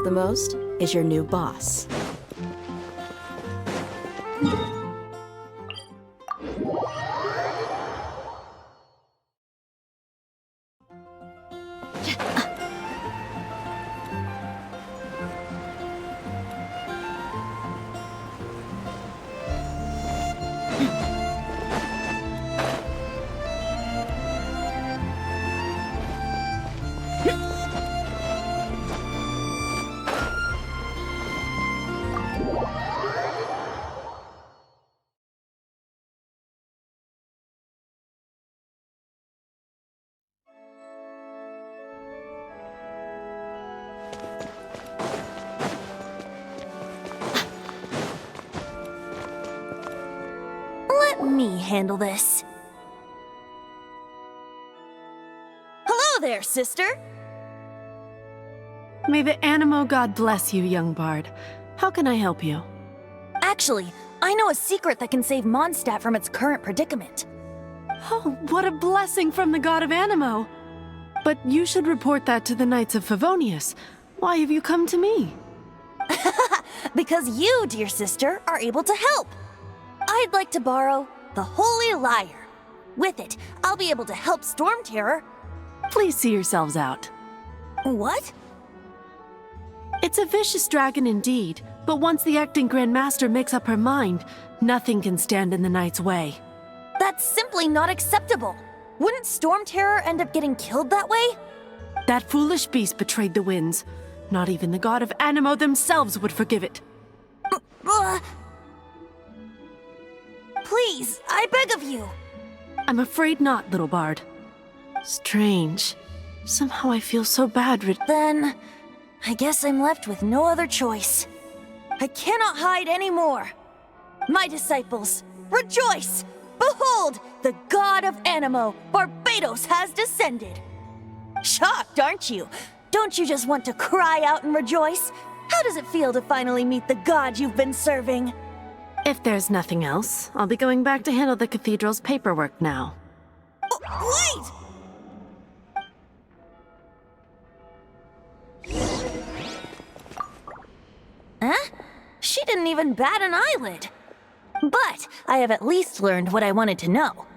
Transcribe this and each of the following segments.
the most is your new boss. Let me handle this. Hello there, sister! May the Animo God bless you, young bard. How can I help you? Actually, I know a secret that can save Mondstadt from its current predicament. Oh, what a blessing from the god of Animo! But you should report that to the Knights of Favonius. Why have you come to me? Because you, dear sister, are able to help. I'd like to borrow the Holy Lyre. With it, I'll be able to help Storm Terror. Please see yourselves out. What? It's a vicious dragon indeed, but once the acting Grand Master makes up her mind, nothing can stand in the Knight's way. That's simply not acceptable. Wouldn't Storm Terror end up getting killed that way? That foolish beast betrayed the winds. Not even the god of Animo themselves would forgive it. Please, I beg of you. I'm afraid not, little bard. Strange. Somehow I feel so bad. Then, I guess I'm left with no other choice. I cannot hide anymore. My disciples, rejoice! Behold, the god of Animo, Barbados, has descended. Shocked, aren't you? Don't you just want to cry out and rejoice? How does it feel to finally meet the god you've been serving? If there's nothing else, I'll be going back to handle the cathedral's paperwork now. Wait! Huh? She didn't even bat an eyelid. But I have at least learned what I wanted to know.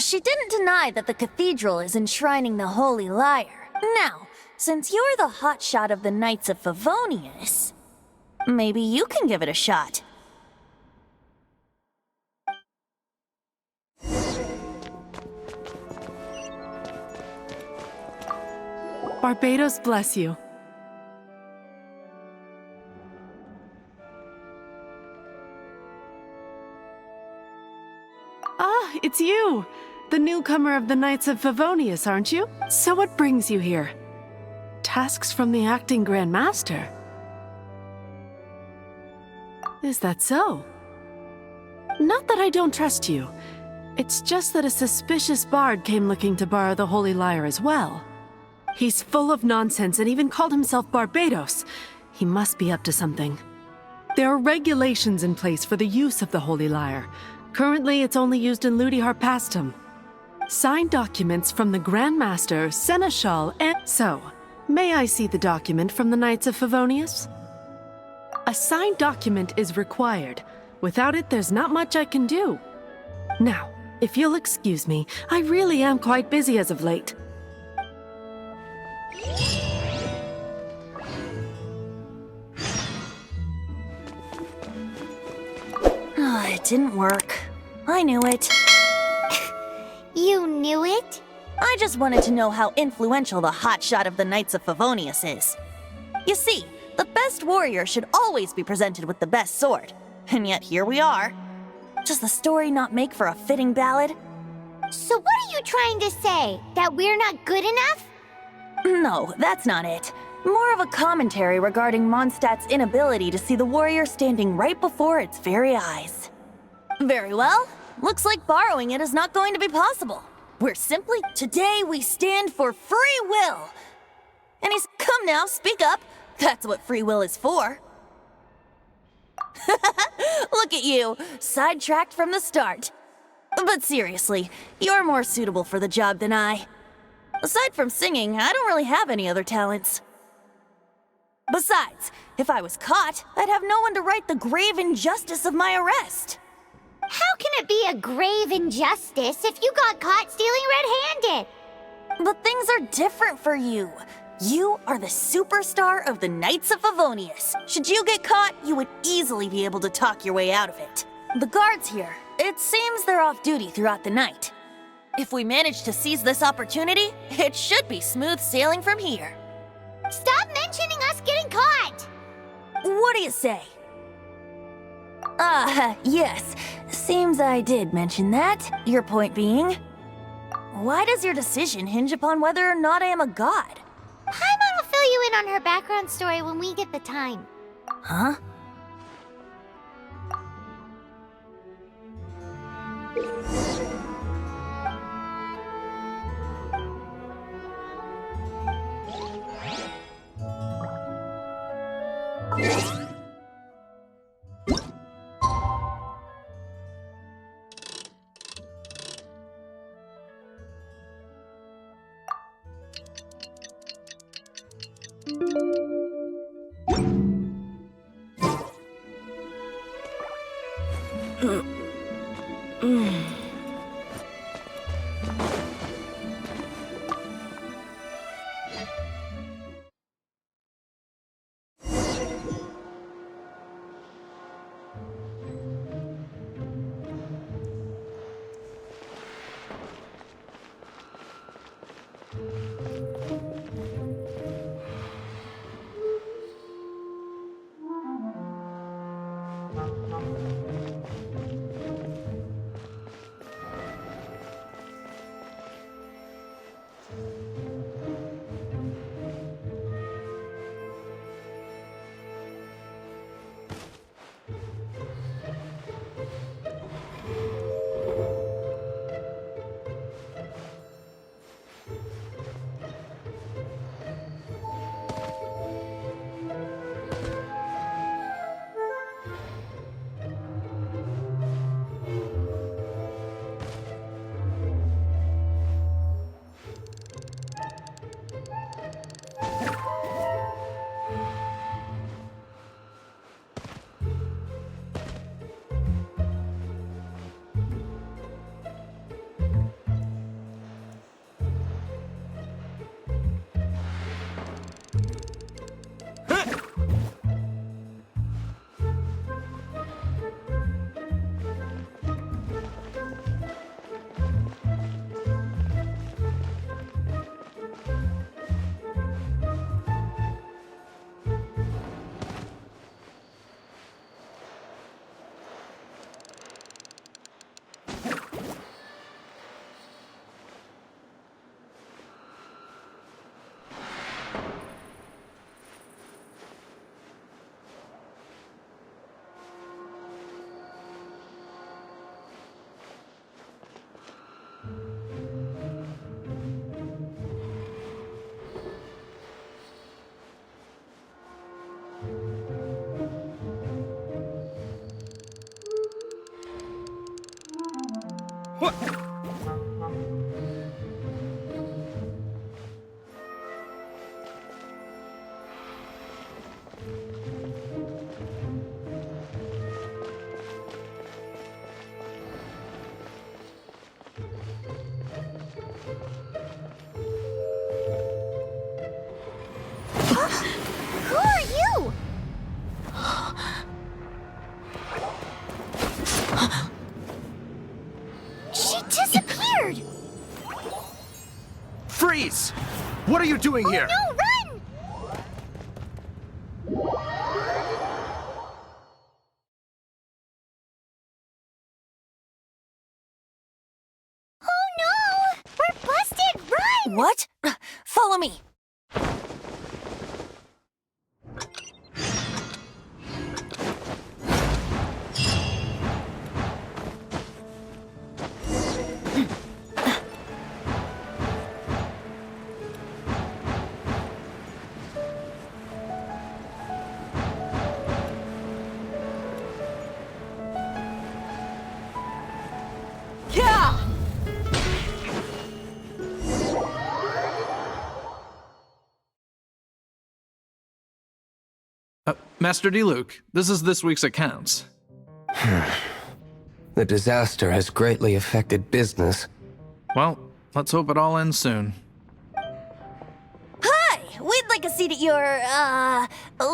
She didn't deny that the cathedral is enshrining the Holy Lyre. Now, since you're the hotshot of the Knights of Favonius, maybe you can give it a shot. Barbados bless you. Ah, it's you! The newcomer of the Knights of Favonius, aren't you? So what brings you here? Tasks from the acting Grand Master? Is that so? Not that I don't trust you. It's just that a suspicious bard came looking to borrow the Holy Lyre as well. He's full of nonsense and even called himself Barbados. He must be up to something. There are regulations in place for the use of the Holy Lyre. Currently, it's only used in Ludihar Pastum. Signed documents from the Grand Master, Seneschal, and... So, may I see the document from the Knights of Favonius? A signed document is required. Without it, there's not much I can do. Now, if you'll excuse me, I really am quite busy as of late. It didn't work. I knew it. You knew it? I just wanted to know how influential the hotshot of the Knights of Favonius is. You see, the best warrior should always be presented with the best sword. And yet here we are. Does the story not make for a fitting ballad? So what are you trying to say? That we're not good enough? No, that's not it. More of a commentary regarding Mondstadt's inability to see the warrior standing right before its very eyes. Very well. Looks like borrowing it is not going to be possible. We're simply, today we stand for free will. And he's, come now, speak up. That's what free will is for. Look at you, sidetracked from the start. But seriously, you're more suitable for the job than I. Aside from singing, I don't really have any other talents. Besides, if I was caught, I'd have no one to right the grave injustice of my arrest. How can it be a grave injustice if you got caught stealing red-handed? But things are different for you. You are the superstar of the Knights of Favonius. Should you get caught, you would easily be able to talk your way out of it. The guards here, it seems they're off duty throughout the night. If we manage to seize this opportunity, it should be smooth sailing from here. Stop mentioning us getting caught! What do you say? Yes. Seems I did mention that. Your point being? Why does your decision hinge upon whether or not I am a god? Paimon will fill you in on her background story when we get the time. Huh? Who are you? She disappeared! Freeze! What are you doing here? No, run! Oh no! We're busted! Run! What? Follow me. Master D-Luke, this is this week's accounts. The disaster has greatly affected business. Well, let's hope it all ends soon. Hi! We'd like a seat at your,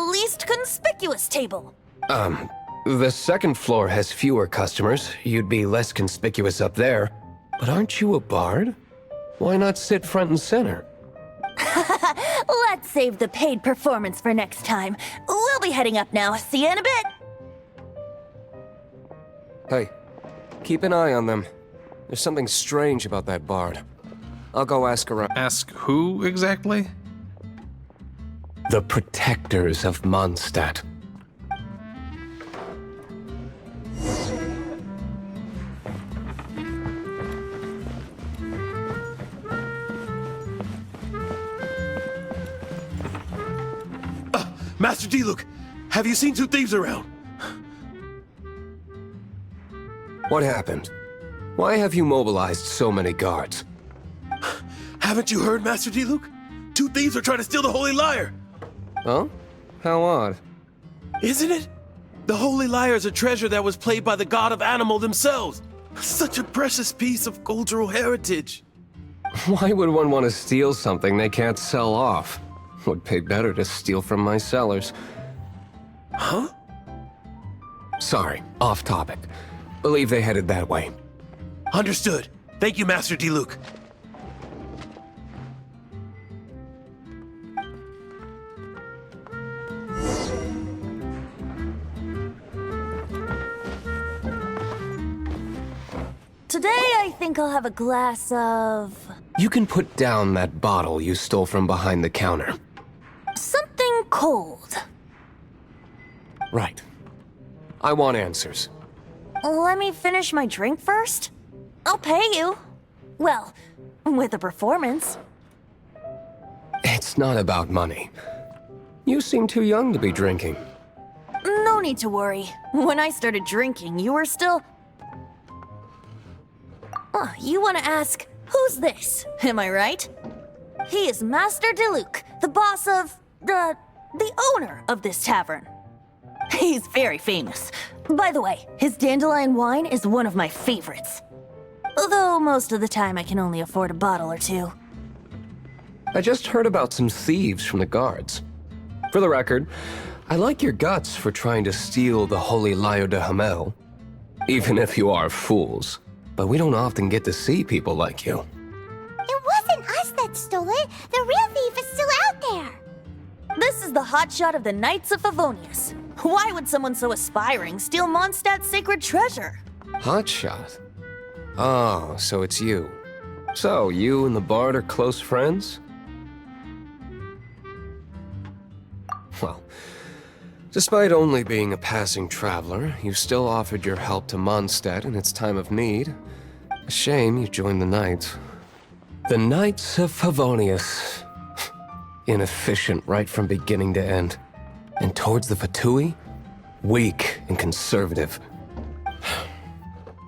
least conspicuous table. The second floor has fewer customers. You'd be less conspicuous up there. But aren't you a bard? Why not sit front and center? Let's save the paid performance for next time. We'll be heading up now. See you in a bit. Hey, keep an eye on them. There's something strange about that bard. I'll go ask around. Ask who exactly? The protectors of Mondstadt. Master D-Luke, have you seen two thieves around? What happened? Why have you mobilized so many guards? Haven't you heard, Master D-Luke? Two thieves are trying to steal the Holy Lyre! Huh? How odd. Isn't it? The Holy Lyre is a treasure that was played by the god of animal themselves. Such a precious piece of cultural heritage. Why would one want to steal something they can't sell off? Would pay better to steal from my sellers. Huh? Sorry, off topic. Believe they headed that way. Understood. Thank you, Master D-Luke. Today, I think I'll have a glass of... You can put down that bottle you stole from behind the counter. something cold. Right. I want answers. Let me finish my drink first. I'll pay you. Well, with a performance. It's not about money. You seem too young to be drinking. No need to worry. When I started drinking, you were still... you want to ask, who's this? Am I right? He is Master D-Luke, the boss of... the owner of this tavern. He's very famous. By the way, his dandelion wine is one of my favorites. Although most of the time I can only afford a bottle or two. I just heard about some thieves from the guards. For the record, I like your guts for trying to steal the Holy Lyre de Hamel. Even if you are fools. But we don't often get to see people like you. It wasn't us that stole it. The real thief is still out there. This is the hotshot of the Knights of Favonius. Why would someone so aspiring steal Mondstadt's sacred treasure? Hotshot? Oh, so it's you. So, you and the bard are close friends? Well, despite only being a passing traveler, you still offered your help to Mondstadt in its time of need. A shame you joined the Knights. The Knights of Favonius. Inefficient right from beginning to end. And towards the Fatui, weak and conservative.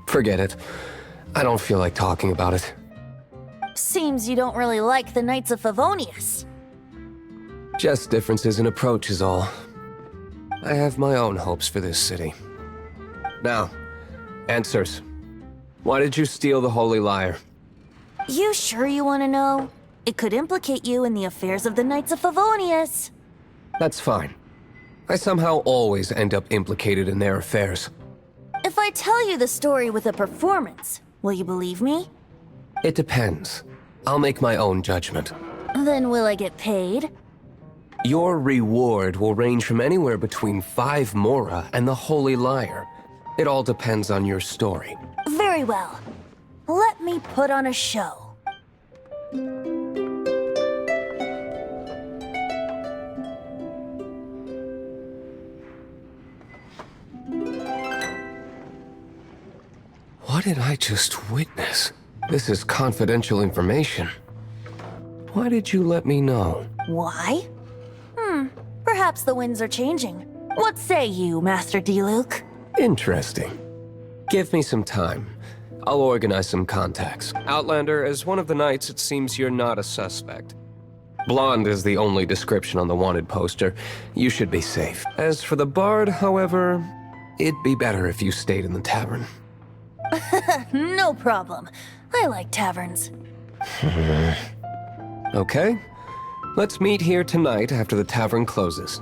Forget it. I don't feel like talking about it. Seems you don't really like the Knights of Favonius. Just differences in approach is all. I have my own hopes for this city. Now, answers. Why did you steal the Holy Lyre? You sure you want to know? It could implicate you in the affairs of the Knights of Favonius. That's fine. I somehow always end up implicated in their affairs. If I tell you the story with a performance, will you believe me? It depends. I'll make my own judgment. Then will I get paid? Your reward will range from anywhere between 5 mora and the Holy Lyre. It all depends on your story. Very well. Let me put on a show. What did I just witness? This is confidential information. Why did you let me know? Why? Perhaps the winds are changing. What say you, Master D-Luke? Interesting. Give me some time. I'll organize some contacts. Outlander, as one of the knights, it seems you're not a suspect. Blonde is the only description on the wanted poster. You should be safe. As for the bard, however, it'd be better if you stayed in the tavern. No problem. I like taverns. Okay. Let's meet here tonight after the tavern closes.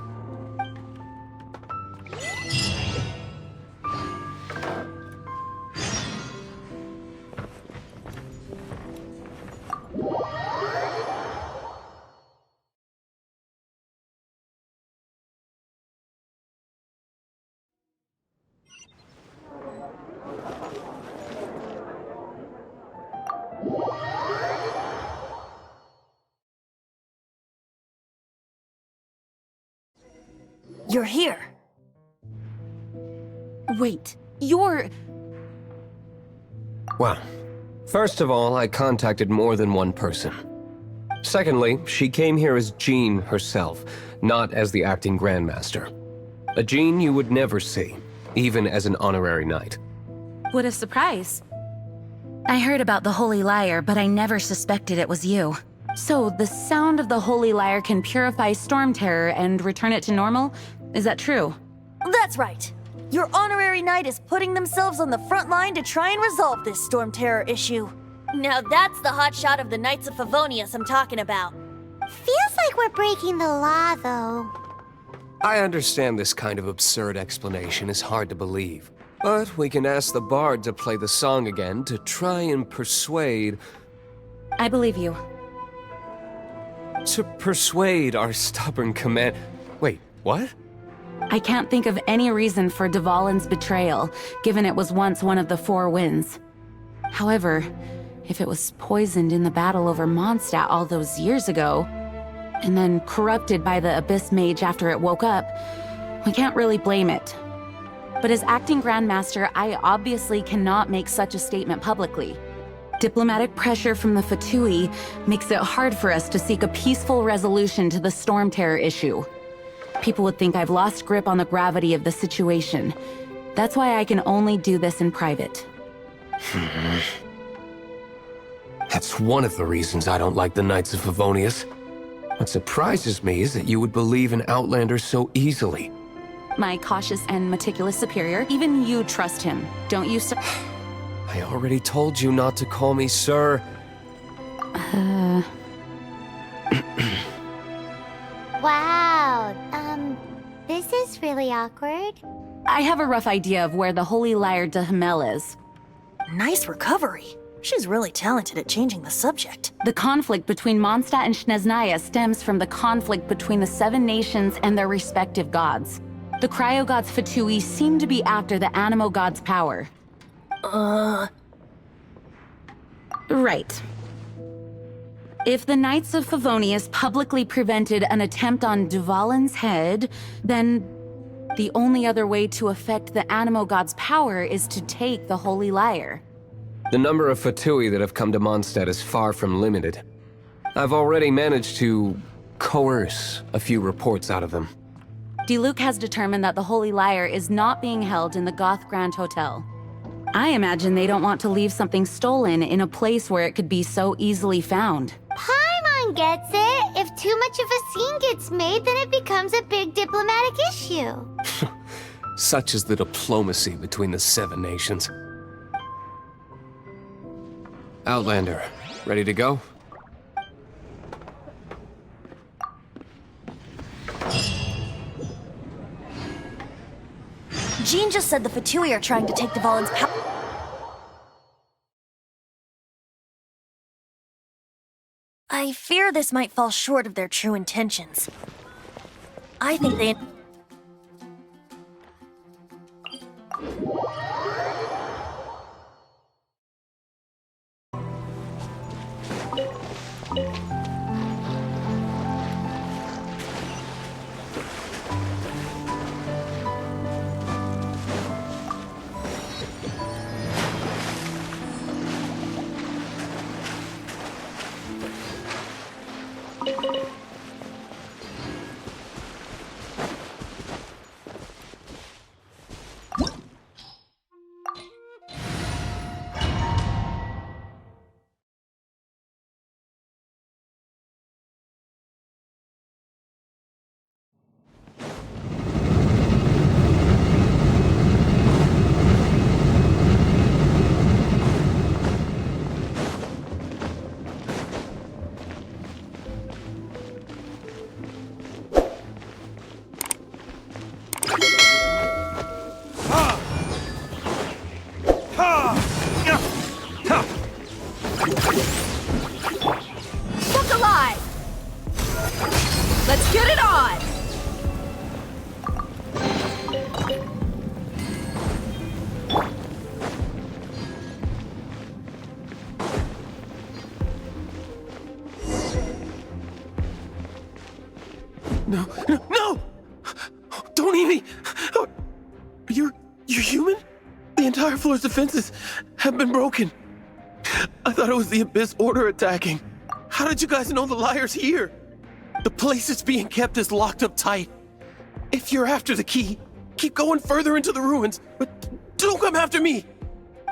You're here. Wait, you're... Well, first of all, I contacted more than one person. Secondly, she came here as Jean herself, not as the acting Grandmaster. A Jean you would never see, even as an honorary knight. What a surprise. I heard about the Holy Lyre, but I never suspected it was you. So, the sound of the Holy Lyre can purify Storm Terror and return it to normal? Is that true? That's right. Your honorary knight is putting themselves on the front line to try and resolve this Storm Terror issue. Now that's the hotshot of the Knights of Favonius I'm talking about. Feels like we're breaking the law, though. I understand this kind of absurd explanation is hard to believe, but we can ask the bard to play the song again to try and persuade... I believe you. To persuade our stubborn command... Wait, what? I can't think of any reason for Dvalin's betrayal, given it was once one of the Four Winds. However, if it was poisoned in the battle over Mondstadt all those years ago, and then corrupted by the Abyss Mage after it woke up, we can't really blame it. But as acting Grandmaster, I obviously cannot make such a statement publicly. Diplomatic pressure from the Fatui makes it hard for us to seek a peaceful resolution to the Storm Terror issue. People would think I've lost grip on the gravity of the situation. That's why I can only do this in private. That's one of the reasons I don't like the Knights of Favonius. What surprises me is that you would believe in Outlanders so easily. My cautious and meticulous superior, even you trust him, don't you, sir? I already told you not to call me sir. Wow, this is really awkward. I have a rough idea of where the Holy Lyre de Himmel is. Nice recovery. She's really talented at changing the subject. The conflict between Mondstadt and Snezhnaya stems from the conflict between the Seven Nations and their respective gods. The cryo-gods Fatui seem to be after the Animo god's power. Right. If the Knights of Favonius publicly prevented an attempt on Dvalin's head, then the only other way to affect the Animo god's power is to take the Holy Lyre. The number of Fatui that have come to Mondstadt is far from limited. I've already managed to coerce a few reports out of them. Diluc has determined that the Holy Lyre is not being held in the Goth Grand Hotel. I imagine they don't want to leave something stolen in a place where it could be so easily found. Paimon gets it. If too much of a scene gets made, then it becomes a big diplomatic issue. Such is the diplomacy between the Seven Nations. Outlander, ready to go? Jean just said the Fatui are trying to take Dvalin's power. I fear this might fall short of their true intentions. I think they... Don't eat me! You're human? The entire floor's defenses have been broken. I thought it was the Abyss Order attacking. How did you guys know the liar's here? The place it's being kept is locked up tight. If you're after the key, keep going further into the ruins, but don't come after me.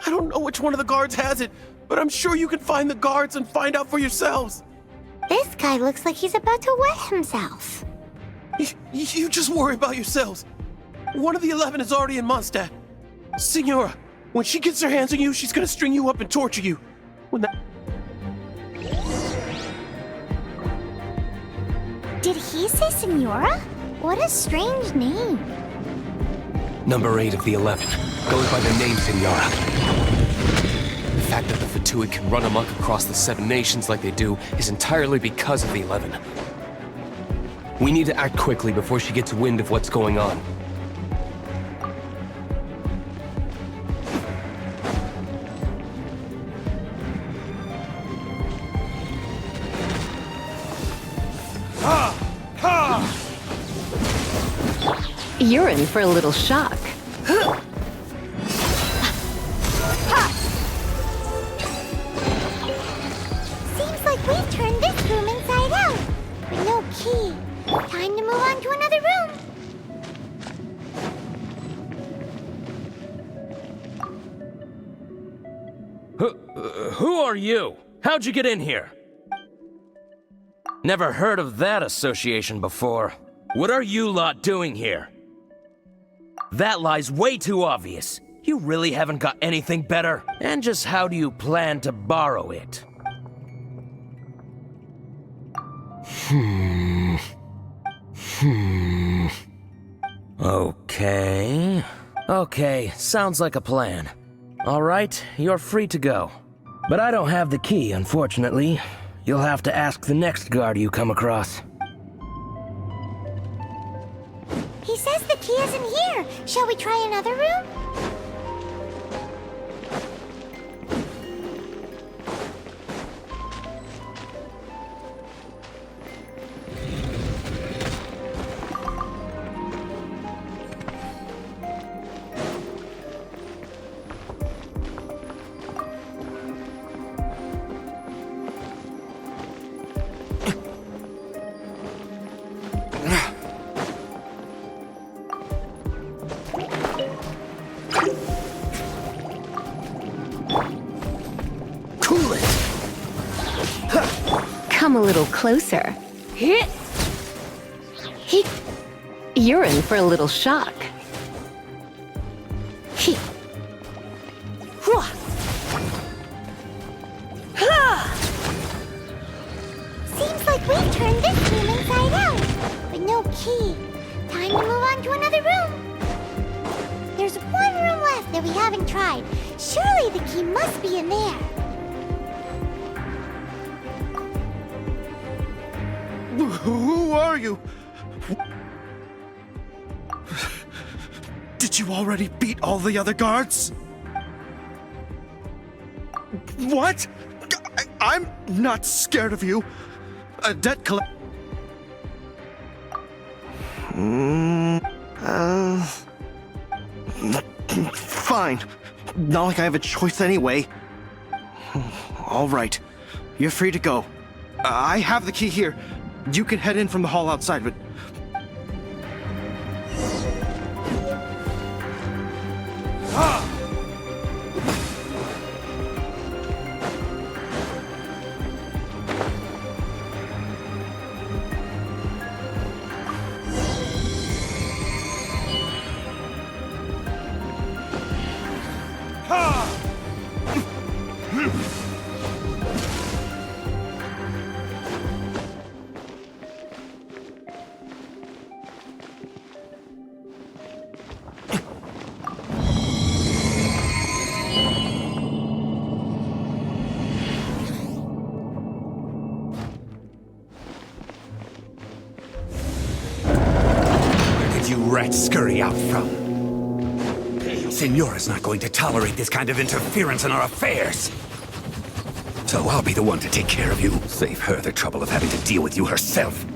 I don't know which one of the guards has it, but I'm sure you can find the guards and find out for yourselves. This guy looks like he's about to wet himself. You just worry about yourselves. One of the 11 is already in Mondstadt. Signora, when she gets her hands on you, she's gonna string you up and torture you. Did he say Senora? What a strange name. Number 8 of the 11 goes by the name Senora. The fact that the Fatui can run amok across the 7 nations like they do is entirely because of the 11. We need to act quickly before she gets wind of what's going on. You're in for a little shock. Seems like we've turned this room inside out. But no key. Time to move on to another room. Who are you? How'd you get in here? Never heard of that association before. What are you lot doing here? That lie's way too obvious. You really haven't got anything better? And just how do you plan to borrow it? Okay, sounds like a plan. Alright, you're free to go. But I don't have the key, unfortunately. You'll have to ask the next guard you come across. He says the key isn't here. Shall we try another room? Come a little closer. You're in for a little shock. Seems like we've turned this room inside out. But no key. Time to move on to another room. There's one room left that we haven't tried. Surely the key must be in there. Who are you? Did you already beat all the other guards? What? I'm not scared of you. A debt collect. Fine. Not like I have a choice anyway. All right. You're free to go. I have the key here. You can head in from the hall outside, but... You rats scurry out from. Senora's not going to tolerate this kind of interference in our affairs. So I'll be the one to take care of you. Save her the trouble of having to deal with you herself.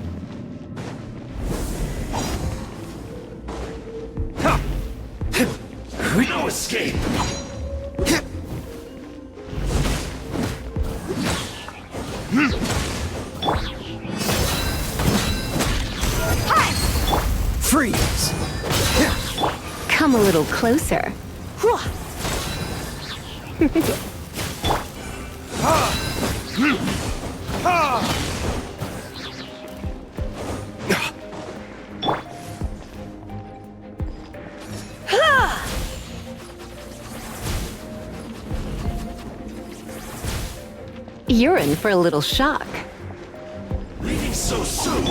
No escape! Freeze! Come a little closer. You're in for a little shock. Leaving so soon!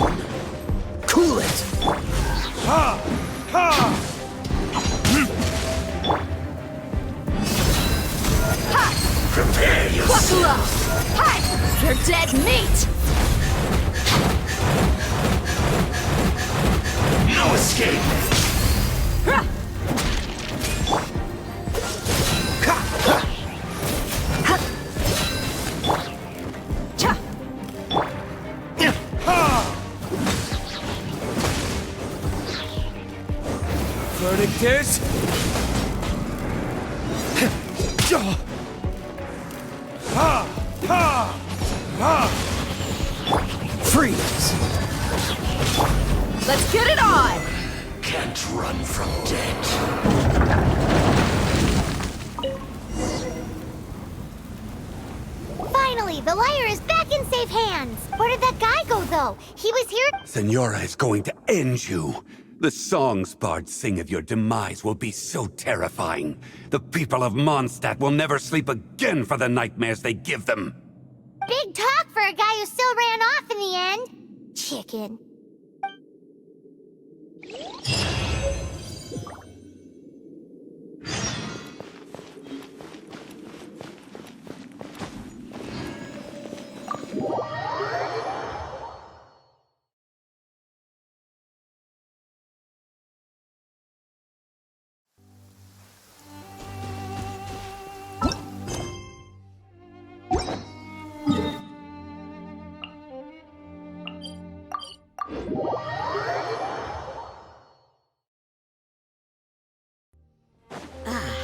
Cool it! Prepare yourself! You're dead meat! No escape! Verdict is... Freeze! Let's get it on! Can't run from death. Finally, the lyre is back in safe hands. Where did that guy go, though? He was here. Senora is going to end you. The songs bards sing of your demise will be so terrifying. The people of Mondstadt will never sleep again for the nightmares they give them. Big talk for a guy who still ran off in the end. Chicken.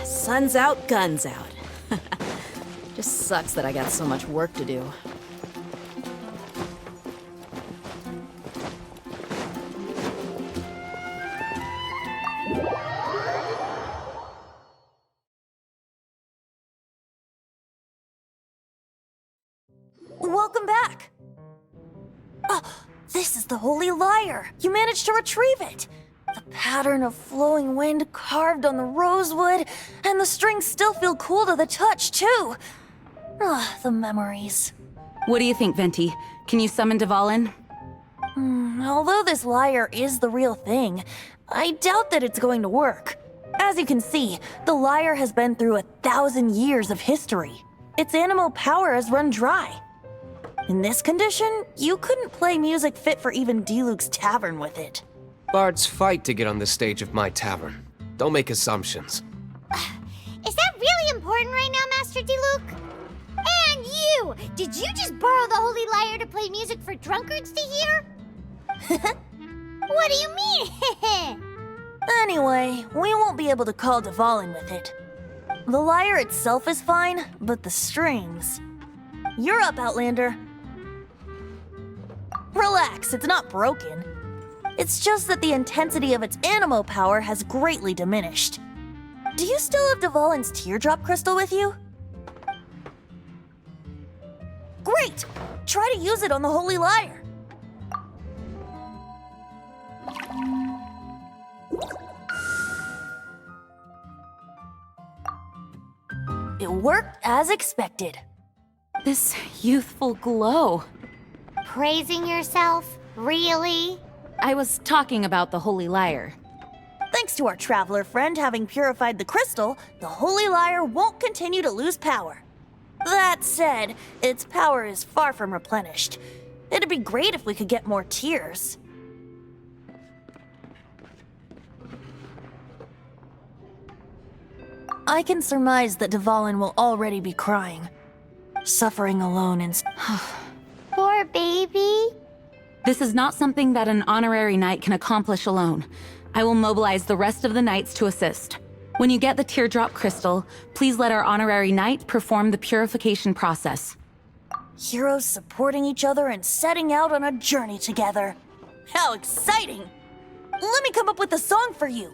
Sun's out, guns out. Just sucks that I got so much work to do. Welcome back! Oh, this is the Holy Lyre! You managed to retrieve it! The pattern of flowing wind carved on the rosewood, and the strings still feel cool to the touch, too! Ah, the memories. What do you think, Venti? Can you summon Dvalin? Although this lyre is the real thing, I doubt that it's going to work. As you can see, the lyre has been through 1,000 years of history. Its animo power has run dry. In this condition, you couldn't play music fit for even Diluc's tavern with it. Bards fight to get on the stage of my tavern. Don't make assumptions. Is that really important right now, Master Diluc? And you! Did you just borrow the Holy Lyre to play music for drunkards to hear? What do you mean? Anyway, we won't be able to call Dvalin with it. The lyre itself is fine, but the strings... You're up, Outlander. Relax, it's not broken. It's just that the intensity of its animo power has greatly diminished. Do you still have Dvalin's teardrop crystal with you? Great! Try to use it on the Holy Lyre. It worked as expected. This youthful glow. Praising yourself? Really? I was talking about the Holy Lyre. Thanks to our traveler friend having purified the crystal, the Holy Lyre won't continue to lose power. That said, its power is far from replenished. It'd be great if we could get more tears. I can surmise that Dvalin will already be crying, suffering alone in... Poor baby. This is not something that an honorary knight can accomplish alone. I will mobilize the rest of the knights to assist. When you get the teardrop crystal, please let our honorary knight perform the purification process. Heroes supporting each other and setting out on a journey together. How exciting! Let me come up with a song for you.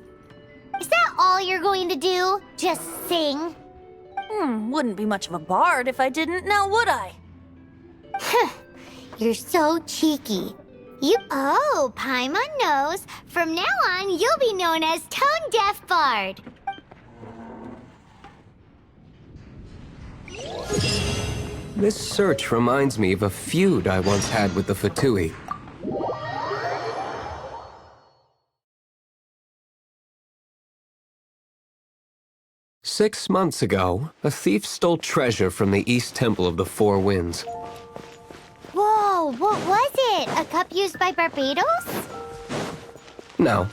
Is that all you're going to do? Just sing? Wouldn't be much of a bard if I didn't, now would I? You're so cheeky. Oh, Paimon knows. From now on, you'll be known as Tone Deaf Bard. This search reminds me of a feud I once had with the Fatui. Six months ago, a thief stole treasure from the East Temple of the Four Winds. Whoa, what was it? A cup used by Barbados? No.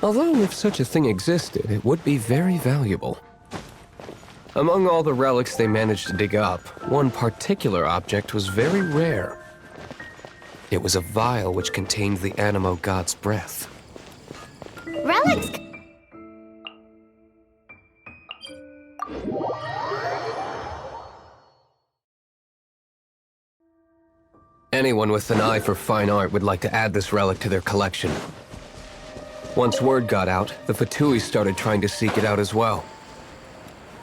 Although if such a thing existed, it would be very valuable. Among all the relics they managed to dig up, one particular object was very rare. It was a vial which contained the Animo god's breath. Relics. Anyone with an eye for fine art would like to add this relic to their collection. Once word got out, the Fatui started trying to seek it out as well.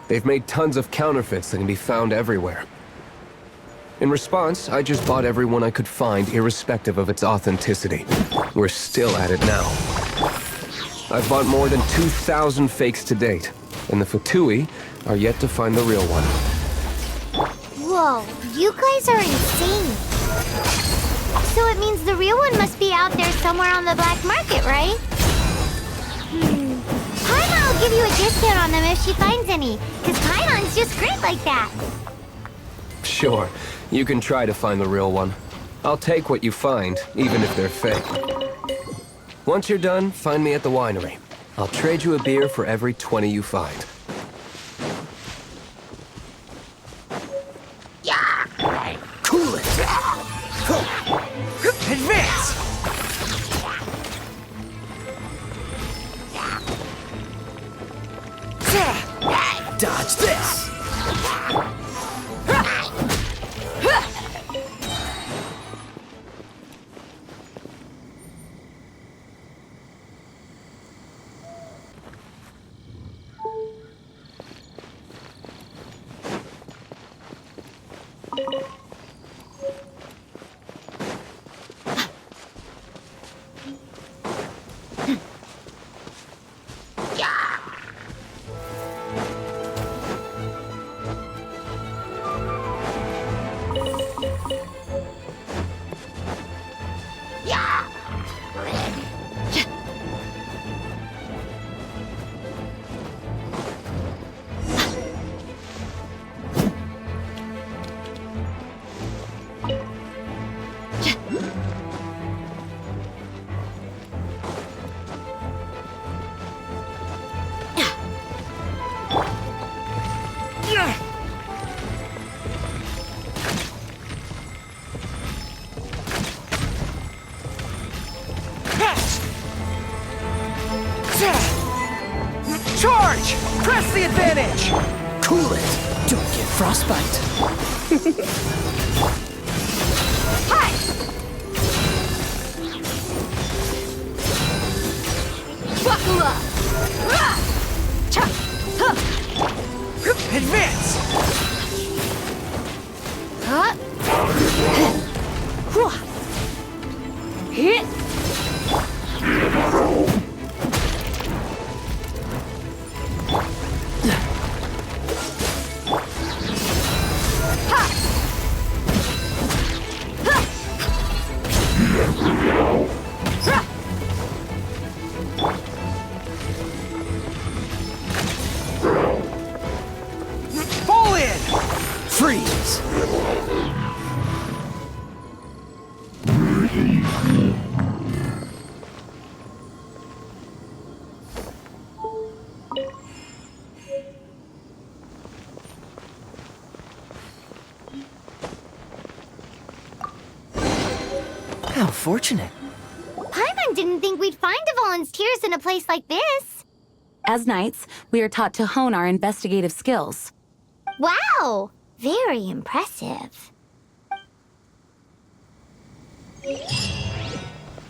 They've made tons of counterfeits that can be found everywhere. In response, I just bought every one I could find, irrespective of its authenticity. We're still at it now. I've bought more than 2,000 fakes to date, and the Fatui are yet to find the real one. Whoa, you guys are insane. So it means the real one must be out there somewhere on the black market, right? Paimon will give you a discount on them if she finds any, because Paimon's just great like that. Sure, you can try to find the real one. I'll take what you find, even if they're fake. Once you're done, find me at the winery. I'll trade you a beer for every 20 you find. Cool it! Advance! Dodge this! Charge! Press the advantage! Cool it! Don't get frostbite! Hi! Buckle up! Advance! Hit! Fall in! Freeze! How fortunate. Paimon didn't think we'd find the volunteers in a place like this. As knights, we are taught to hone our investigative skills. Wow! Very impressive.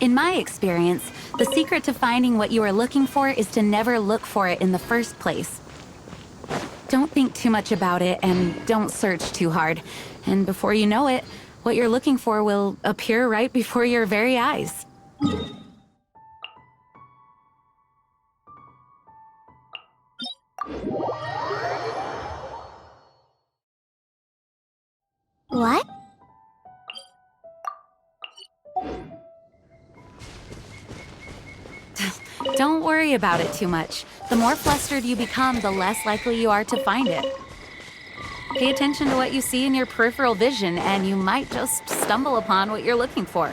In my experience, the secret to finding what you are looking for is to never look for it in the first place. Don't think too much about it and don't search too hard. And before you know it, what you're looking for will appear right before your very eyes. What? Don't worry about it too much. The more flustered you become, the less likely you are to find it. Pay attention to what you see in your peripheral vision, and you might just stumble upon what you're looking for.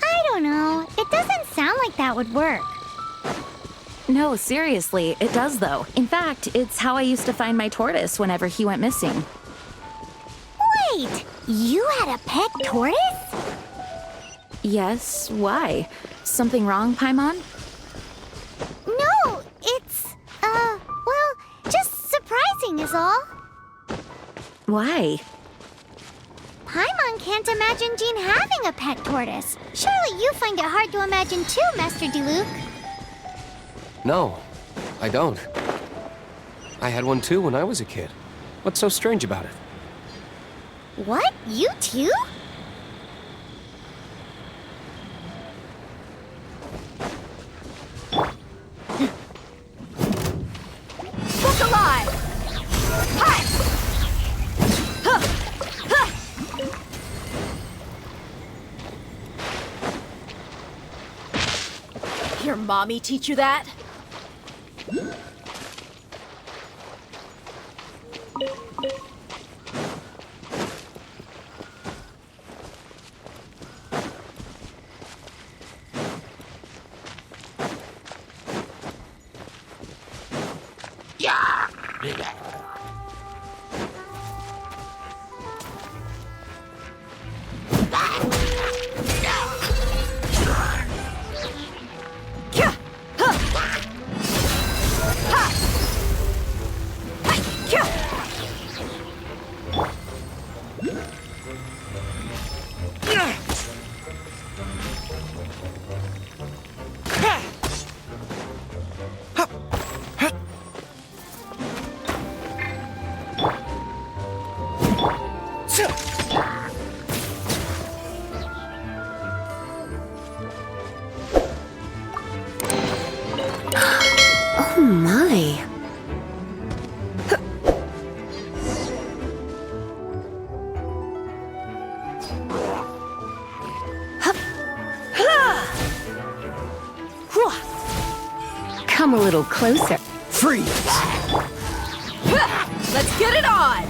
I don't know. It doesn't sound like that would work. No, seriously, it does though. In fact, it's how I used to find my tortoise whenever he went missing. Wait! You had a pet tortoise? Yes, why? Something wrong, Paimon? No, it's, well, just surprising is all. Why? Paimon can't imagine Jean having a pet tortoise. Surely you find it hard to imagine too, Master Diluc. No, I don't. I had one too when I was a kid. What's so strange about it? What? You too? Look alive! Hi! Huh! Huh! Your mommy teach you that? Oh my. Come a little closer. Freeze! Let's get it on!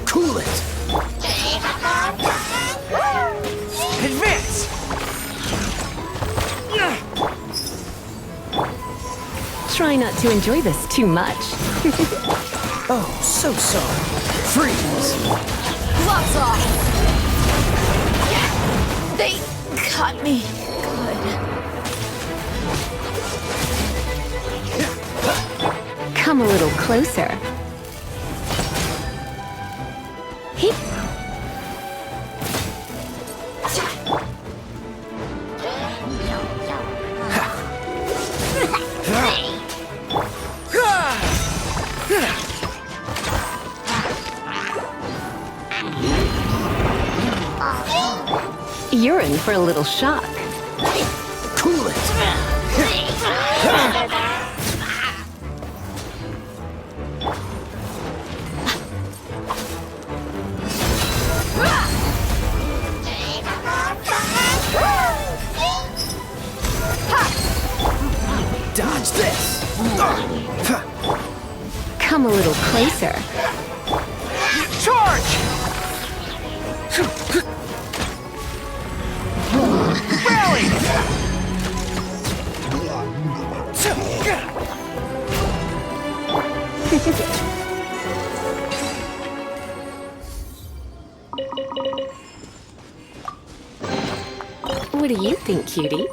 Cool it! Advance! Try not to enjoy this too much. Oh, so sorry. Freeze! Gloves off! They cut me good. Come a little closer. Hey. You're in for a little shock. Cool it! Dodge this! Come a little closer. Charge! Rally! What do you think, cutie?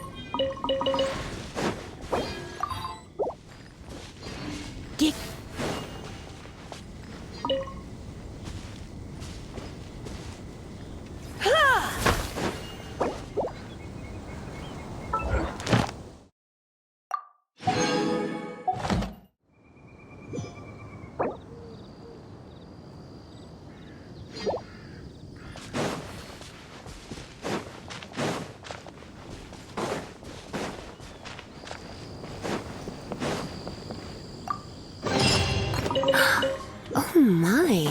Oh my.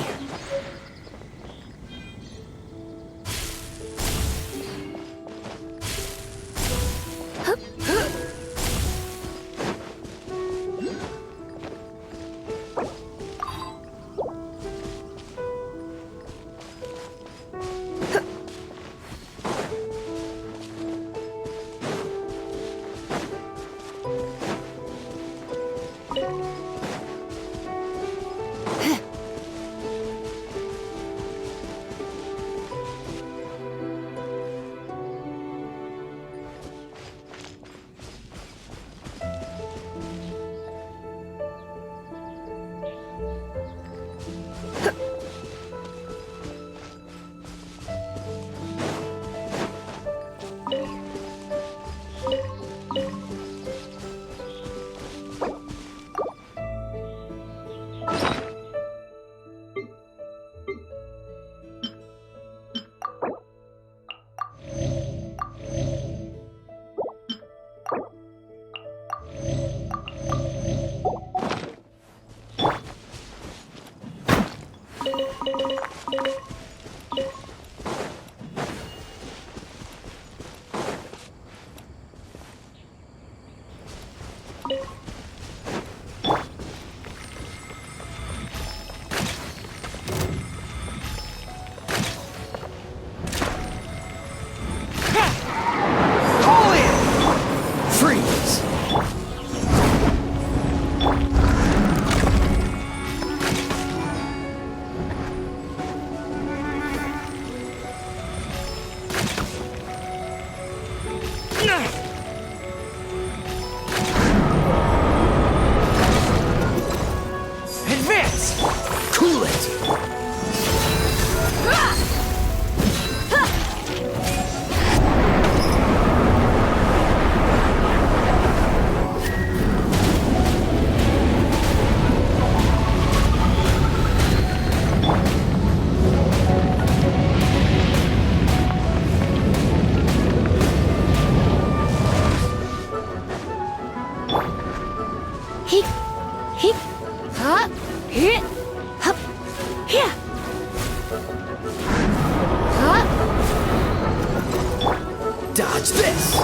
Dodge this!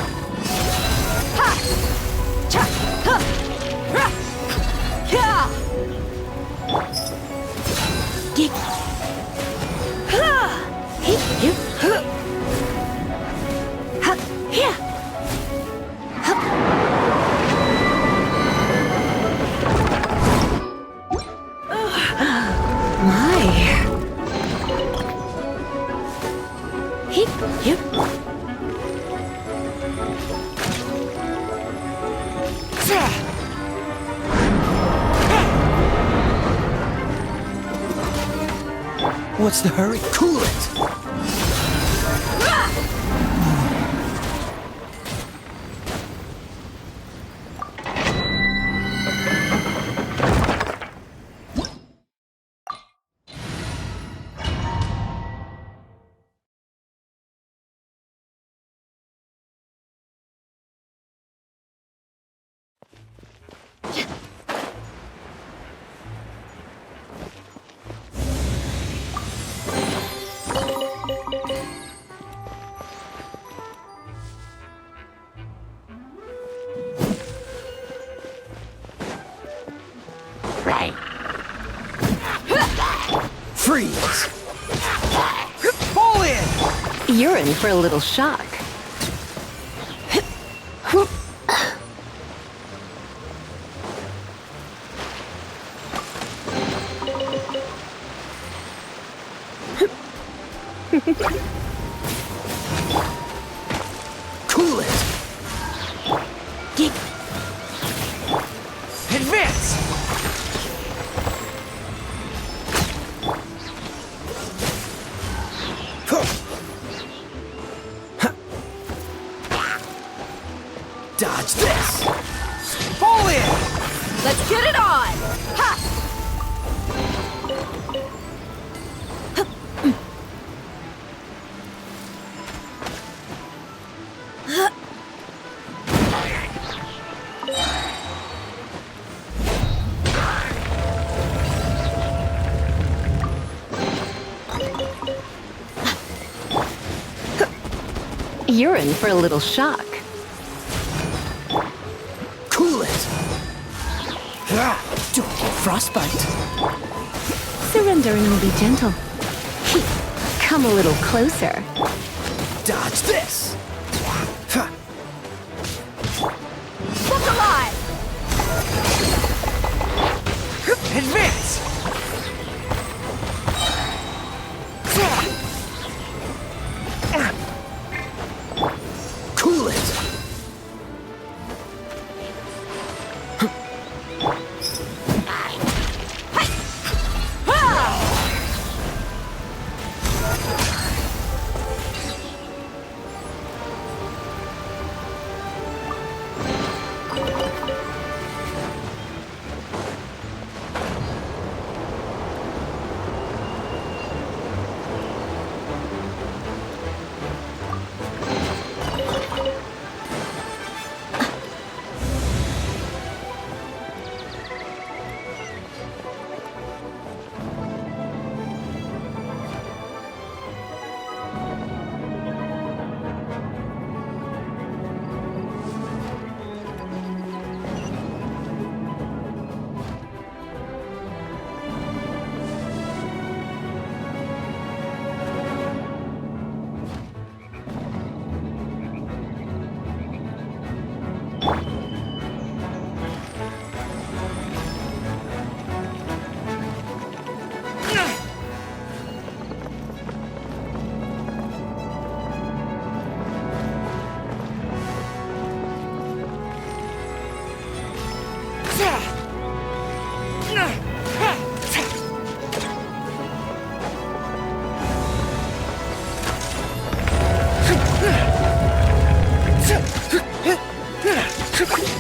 Ha! Cha! Ha! Ra! Ya! Geek! Ha! Hip! Hip! Ha! Ha! Here! Hup! My. Hip! Hip! What's the hurry? Cool it! Freeze! Fall in! You're in for a little shock. Cool it! Advance! Dodge this! Fall in! Let's get it on! Ha! You're in for a little shock. Cool it! Don't get frostbite. Surrender and we'll be gentle. Come a little closer. Dodge this! Look alive! Advance! Cool it!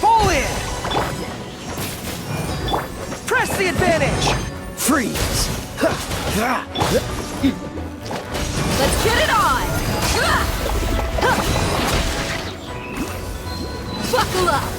Fall in! Press the advantage! Freeze! Let's get it on! Buckle up!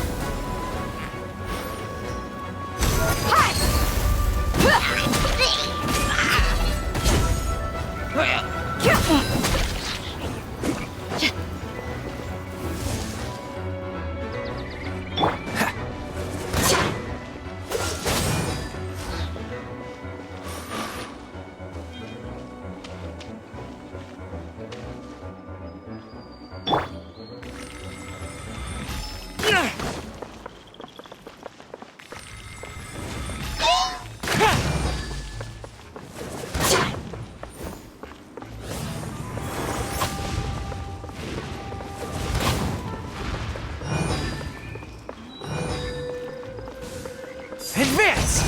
Advance!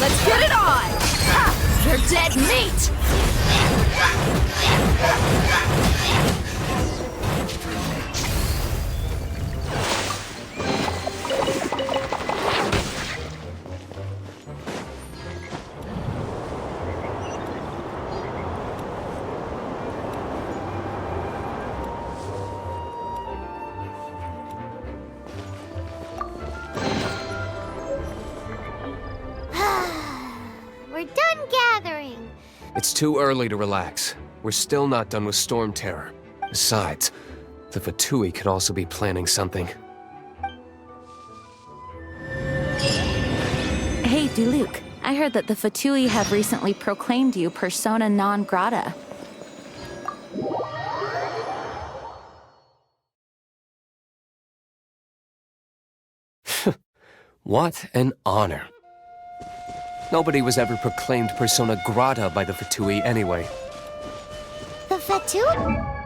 Let's get it on! Ha! You're dead meat! We're done gathering. It's too early to relax. We're still not done with Storm Terror. Besides, the Fatui could also be planning something. Hey, Diluc, I heard that the Fatui have recently proclaimed you persona non grata. What an honor. Nobody was ever proclaimed persona grata by the Fatui anyway. The Fatui?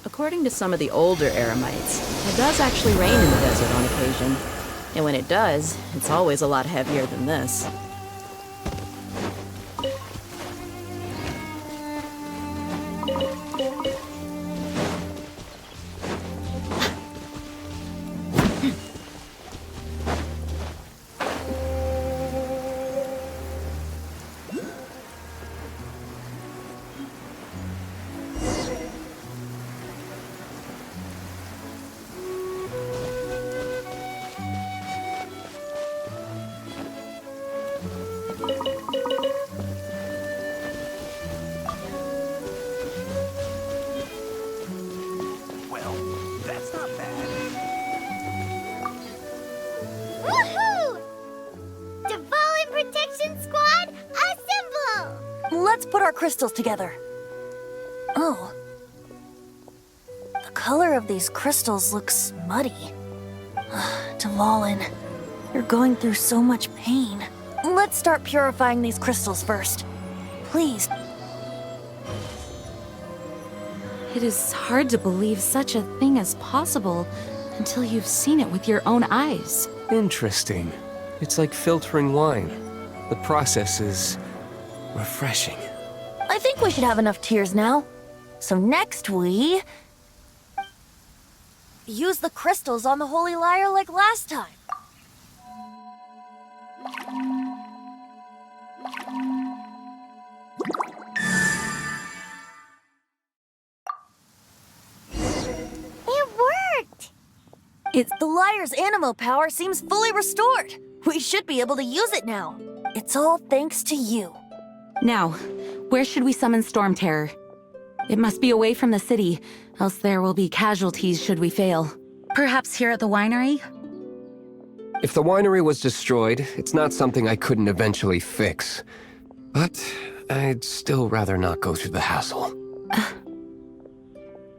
According to some of the older Eremites, it does actually rain in the desert on occasion. And when it does, it's always a lot heavier than this. Woohoo! Dvalin Protection Squad, assemble! Let's put our crystals together. Oh. The color of these crystals looks muddy. Dvalin, you're going through so much pain. Let's start purifying these crystals first. Please. It is hard to believe such a thing is possible until you've seen it with your own eyes. Interesting. It's like filtering wine. The process is refreshing. I think we should have enough tears now. So next we... use the crystals on the Holy Lyre like last time. It worked! The Lyre's animo power seems fully restored. We should be able to use it now. It's all thanks to you. Now, where should we summon Storm Terror? It must be away from the city, else there will be casualties should we fail. Perhaps here at the winery? If the winery was destroyed, it's not something I couldn't eventually fix. But I'd still rather not go through the hassle.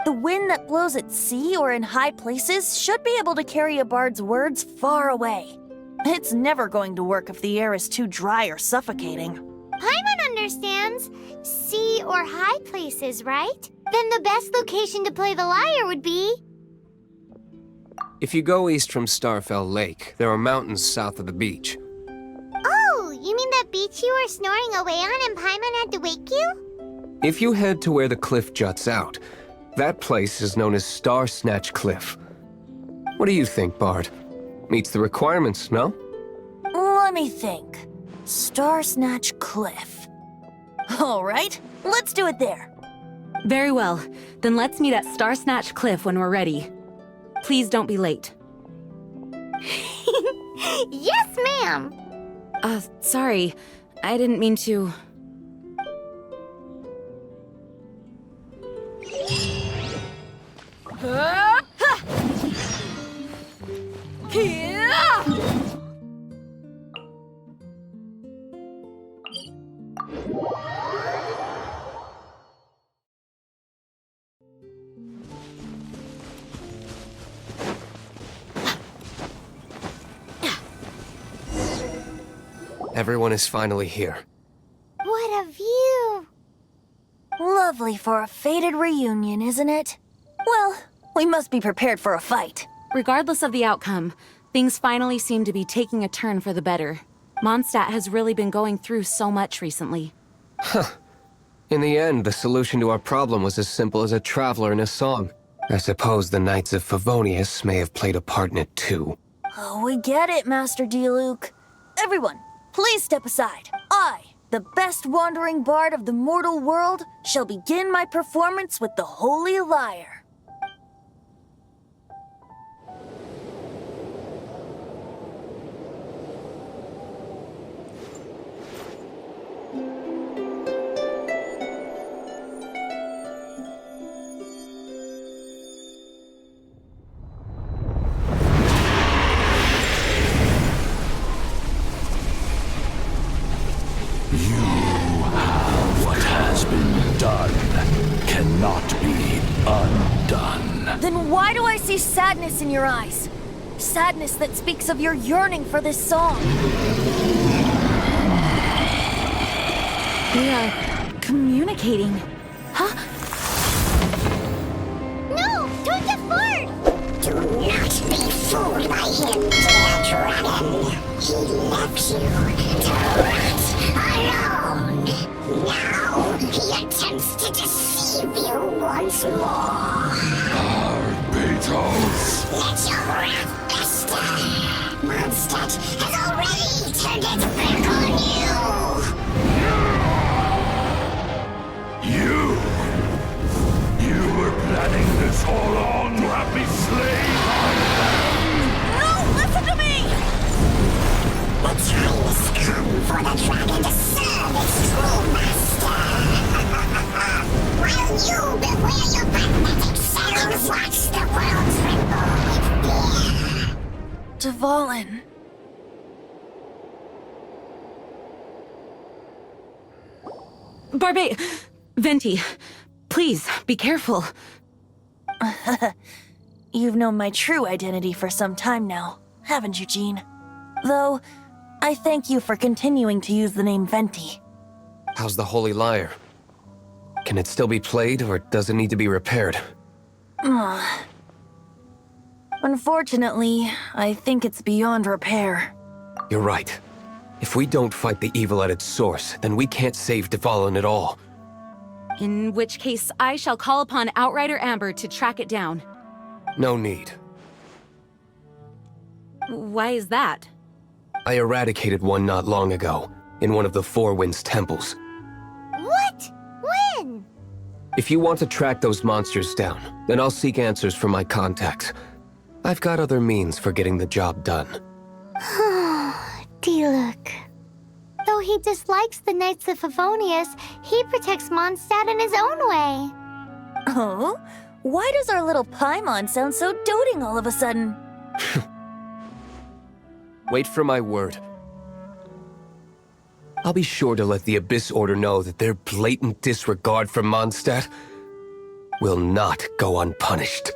The wind that blows at sea or in high places should be able to carry a bard's words far away. It's never going to work if the air is too dry or suffocating. Paimon understands. Sea or high places, right? Then the best location to play the lyre would be... If you go east from Starfell Lake, there are mountains south of the beach. Oh, you mean that beach you were snoring away on and Paimon had to wake you? If you head to where the cliff juts out, that place is known as Star Snatch Cliff. What do you think, Bard? Meets the requirements, no? Let me think. Star Snatch Cliff. All right, let's do it there. Very well. Then let's meet at Star Snatch Cliff when we're ready. Please don't be late. Yes, ma'am! Sorry. I didn't mean to... Everyone is finally here. What a view! Lovely for a fated reunion, isn't it? Well, we must be prepared for a fight. Regardless of the outcome, things finally seem to be taking a turn for the better. Mondstadt has really been going through so much recently. Huh. In the end, the solution to our problem was as simple as a traveler in a song. I suppose the Knights of Favonius may have played a part in it too. Oh, we get it, Master Diluc. Everyone, please step aside. I, the best wandering bard of the mortal world, shall begin my performance with the Holy Lyre. Then why do I see sadness in your eyes? Sadness that speaks of your yearning for this song. We are communicating. Huh? No! Don't get bored! Do not be fooled by him, dear dragon. He left you to rot alone. Now he attempts to deceive you once more. Beatles! Let your wrath fester. Mondstadt has already turned its back on You! You were planning this all along to have me slain by them! No, listen to me! The time has come for the dragon to serve its true master. While you beware your pathetic selves, watch the world tremble with fear. Dvalin. Venti, please, be careful. You've known my true identity for some time now, haven't you, Jean? Though, I thank you for continuing to use the name Venti. How's the Holy Lyre? Can it still be played, or does it need to be repaired? Unfortunately, I think it's beyond repair. You're right. If we don't fight the evil at its source, then we can't save Dvalin at all. In which case, I shall call upon Outrider Amber to track it down. No need. Why is that? I eradicated one not long ago, in one of the Four Winds temples. What? When? If you want to track those monsters down, then I'll seek answers from my contacts. I've got other means for getting the job done. he dislikes the Knights of Favonius, he protects Mondstadt in his own way. Oh? Why does our little Paimon sound so doting all of a sudden? Wait for my word. I'll be sure to let the Abyss Order know that their blatant disregard for Mondstadt will not go unpunished.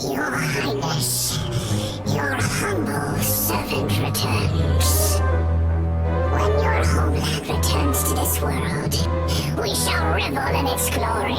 Your Highness, your humble servant returns. When your homeland returns to this world, we shall revel in its glory.